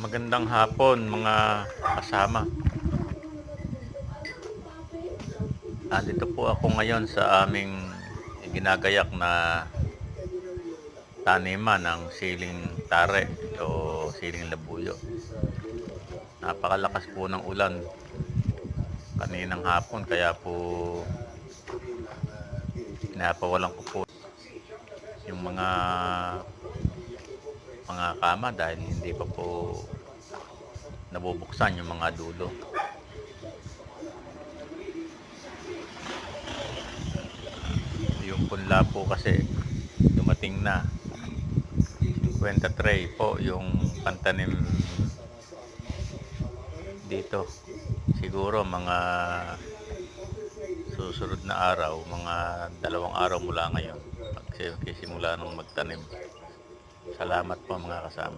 Magandang hapon mga kasama. Andito po ako ngayon sa aming ginagayak na taniman ng siling tare o siling labuyo. Napakalakas po ng ulan kaninang hapon, kaya po pinapawalan ko po yung mga kama dahil hindi pa po nabubuksan yung mga dulo. Yung punla po kasi dumating na. 50 tray po yung pantanim dito. Siguro mga susunod na araw, mga 2 araw mula ngayon, magsisimula ng magtanim. Salamat po mga kasama.